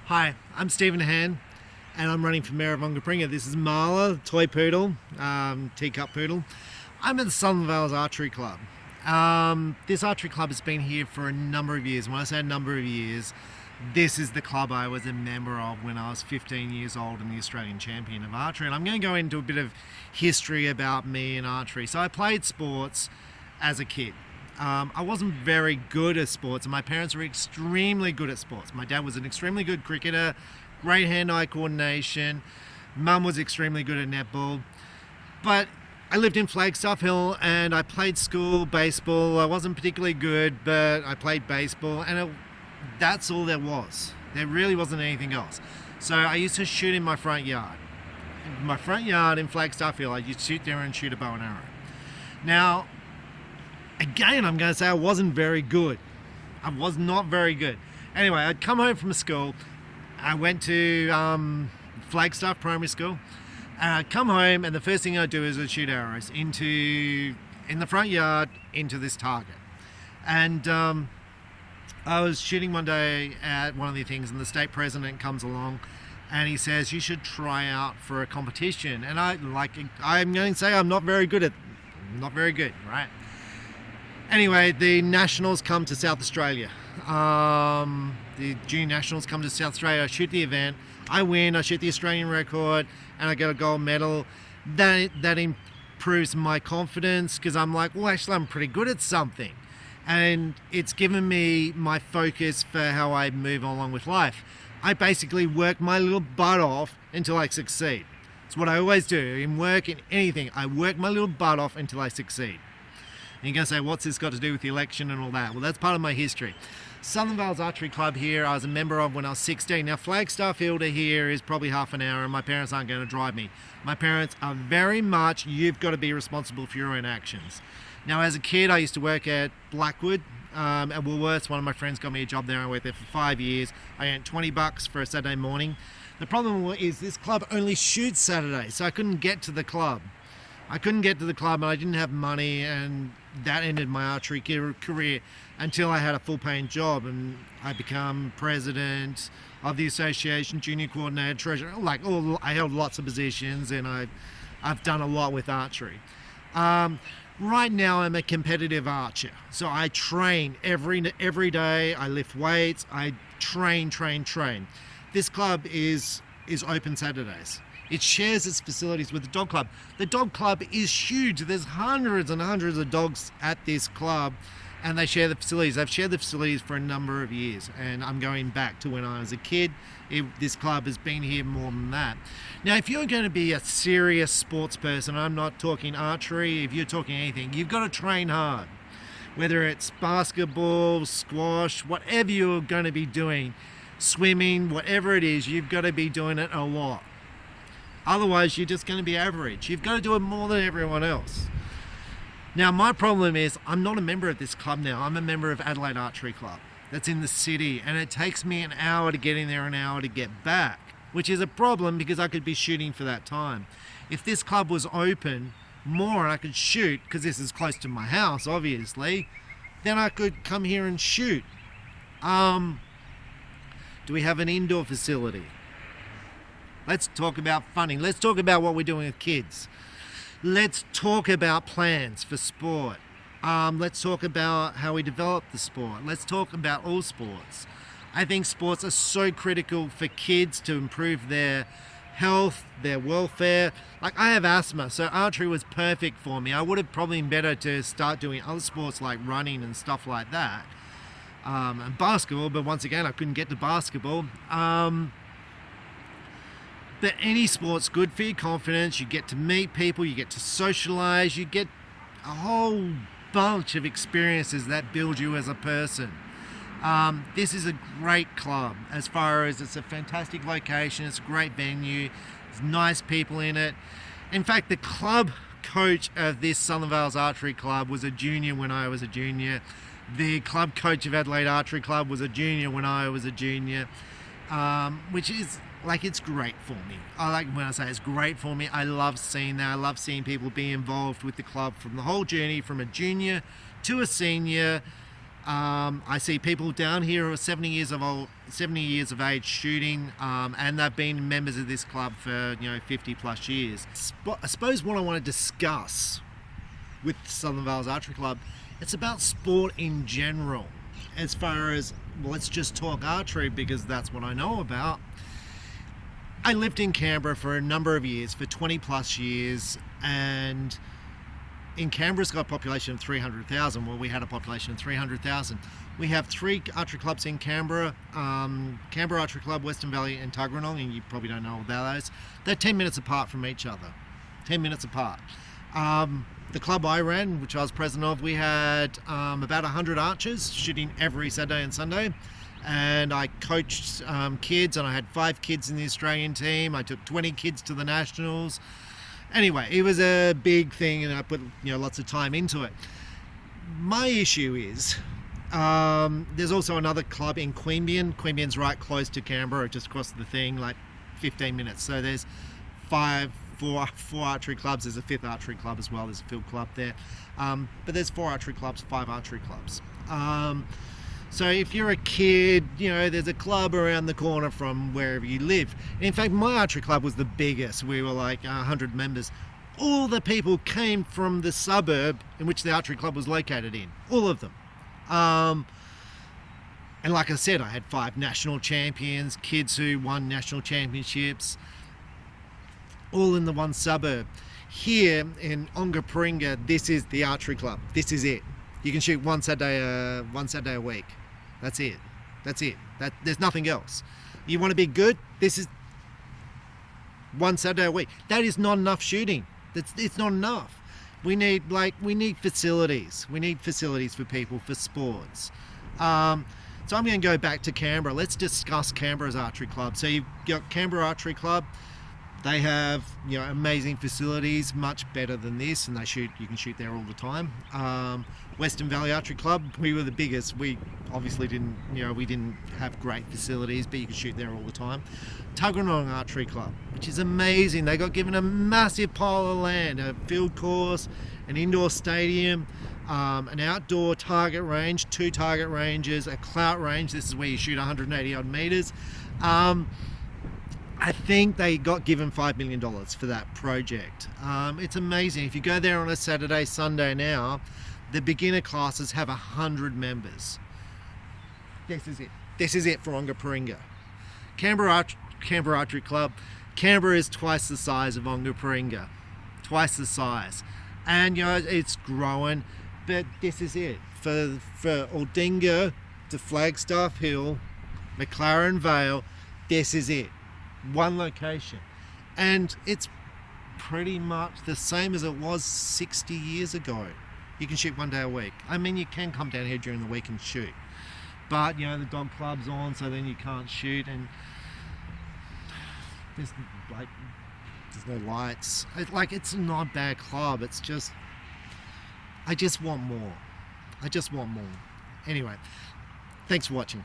Hi, I'm Stephen Han, and I'm running for Mayor of Onkaparinga. This is Marla, toy poodle, teacup poodle. I'm at the South Vales Archery Club. This archery club has been here for a number of years. When I say a number of years, this is the club I was a member of when I was 15 years old and the Australian champion of archery. And I'm going to go into a bit of history about me and archery. So I played sports as a kid. I wasn't very good at sports, and my parents were extremely good at sports. My dad was an extremely good cricketer, great hand-eye coordination. Mum was extremely good at netball. But I lived in Flagstaff Hill, and I played school baseball. I wasn't particularly good, but I played baseball, and that's all there was. There really wasn't anything else. So I used to shoot in my front yard. In my front yard in Flagstaff Hill, I used to sit there and shoot a bow and arrow. Now, again, I'm going to say I wasn't very good. I was not very good. Anyway, I'd come home from school. I went to Flagstaff Primary School. And I'd come home, and the first thing I'd do is I'd shoot arrows in the front yard into this target. And I was shooting one day at one of the things, and the state president comes along, and he says, "You should try out for a competition." And I'm going to say I'm not very good, right? Anyway, the nationals come to South Australia. The junior nationals come to South Australia. I shoot the event. I win. I shoot the Australian record, and I get a gold medal. That improves my confidence because I'm like, well, actually, I'm pretty good at something. And it's given me my focus for how I move along with life. I basically work my little butt off until I succeed. It's what I always do in work, in anything. I work my little butt off until I succeed. And you're going to say, what's this got to do with the election and all that? Well, that's part of my history. South Vales Archery Club here, I was a member of when I was 16. Now, Flagstaff Hill to here is probably half an hour, and my parents aren't going to drive me. My parents are very much, you've got to be responsible for your own actions. Now, as a kid, I used to work at Blackwood at Woolworths. One of my friends got me a job there. I worked there for 5 years. I earned $20 for a Saturday morning. The problem is this club only shoots Saturdays, so I couldn't get to the club. And I didn't have money, and that ended my archery career until I had a full-paying job, and I became president of the association, junior coordinator, treasurer. I held lots of positions, and I've done a lot with archery. Right now, I'm a competitive archer, so I train every day. I lift weights. I train. This club is open Saturdays. It shares its facilities with the dog club. The dog club is huge. There's hundreds and hundreds of dogs at this club, and they share the facilities. They've shared the facilities for a number of years, and I'm going back to when I was a kid. This club has been here more than that. Now, if you're going to be a serious sports person, I'm not talking archery, if you're talking anything, you've got to train hard. Whether it's basketball, squash, whatever you're going to be doing, swimming, whatever it is, you've got to be doing it a lot. Otherwise, you're just going to be average. You've got to do it more than everyone else. Now, my problem is I'm not a member of this club now. I'm a member of Adelaide Archery Club. That's in the city, and it takes me an hour to get in there, an hour to get back, which is a problem because I could be shooting for that time. If this club was open more and I could shoot, because this is close to my house, obviously, then I could come here and shoot. Do we have an indoor facility? Let's talk about funding. Let's talk about what we're doing with kids. Let's talk about plans for sport. Let's talk about how we develop the sport. Let's talk about all sports. I think sports are so critical for kids to improve their health, their welfare. Like, I have asthma, so archery was perfect for me. I would have probably been better to start doing other sports like running and stuff like that. And basketball, but once again, I couldn't get to basketball. But any sport's good for your confidence. You get to meet people, you get to socialize, you get a whole bunch of experiences that build you as a person. This is a great club as far as it's a fantastic location, it's a great venue, there's nice people in it. In fact, the club coach of this South Vales Archery Club was a junior when I was a junior. The club coach of Adelaide Archery Club was a junior when I was a junior, which is it's great for me. When I say it's great for me, I love seeing that. I love seeing people be involved with the club from the whole journey, from a junior to a senior. I see people down here who are 70 years of age shooting, and they've been members of this club for 50 plus years. I suppose what I want to discuss with South Vales Archery Club, it's about sport in general. As far as, well, let's just talk archery because that's what I know about. I lived in Canberra for a number of years, for 20 plus years, and in Canberra's got a population of 300,000. Well, we had a population of 300,000. We have 3 archery clubs in Canberra. Canberra Archery Club, Western Valley and Tuggeranong, and you probably don't know about those. They're 10 minutes apart from each other. 10 minutes apart. The club I ran, which I was president of, we had about 100 archers shooting every Saturday and Sunday. And I coached kids, and I had 5 kids in the Australian team. I took 20 kids to the Nationals. Anyway, it was a big thing, and I put lots of time into it. My issue is there's also another club in Queanbeyan. Queanbeyan's right close to Canberra, just across the thing, like 15 minutes. So there's four archery clubs. There's a 5th archery club as well. There's a field club there. But there's 4 archery clubs, 5 archery clubs. So if you're a kid, there's a club around the corner from wherever you live. In fact, my archery club was the biggest. We were like 100 members. All the people came from the suburb in which the archery club was located in. All of them. And like I said, I had 5 national champions, kids who won national championships, all in the one suburb. Here in Onkaparinga, this is the archery club. This is it. You can shoot one Saturday a week. That's it. There's nothing else. You want to be good? This is one Saturday a week. That is not enough shooting. It's not enough. We need facilities. We need facilities for people, for sports. So I'm going to go back to Canberra. Let's discuss Canberra's archery club. So you've got Canberra Archery Club. They have amazing facilities, much better than this, and you can shoot there all the time. Western Valley Archery Club, we were the biggest. We obviously didn't have great facilities, but you could shoot there all the time. Tuggeranong Archery Club, which is amazing. They got given a massive pile of land, a field course, an indoor stadium, an outdoor target range, 2 target ranges, a clout range. This is where you shoot 180 odd meters. I think they got given $5 million for that project. It's amazing. If you go there on a Saturday, Sunday now, the beginner classes have 100 members. This is it. This is it for Onkaparinga. Canberra Archery Club. Canberra is twice the size of Onkaparinga. Twice the size. And it's growing, but this is it. For Aldinga to Flagstaff Hill, McLaren Vale, this is it. One location, and it's pretty much the same as it was 60 years ago. You can shoot one day a week. I mean, you can come down here during the week and shoot, but the dog club's on, so then you can't shoot, and there's no lights. It's not a bad club. It's just, I just want more. Anyway, thanks for watching.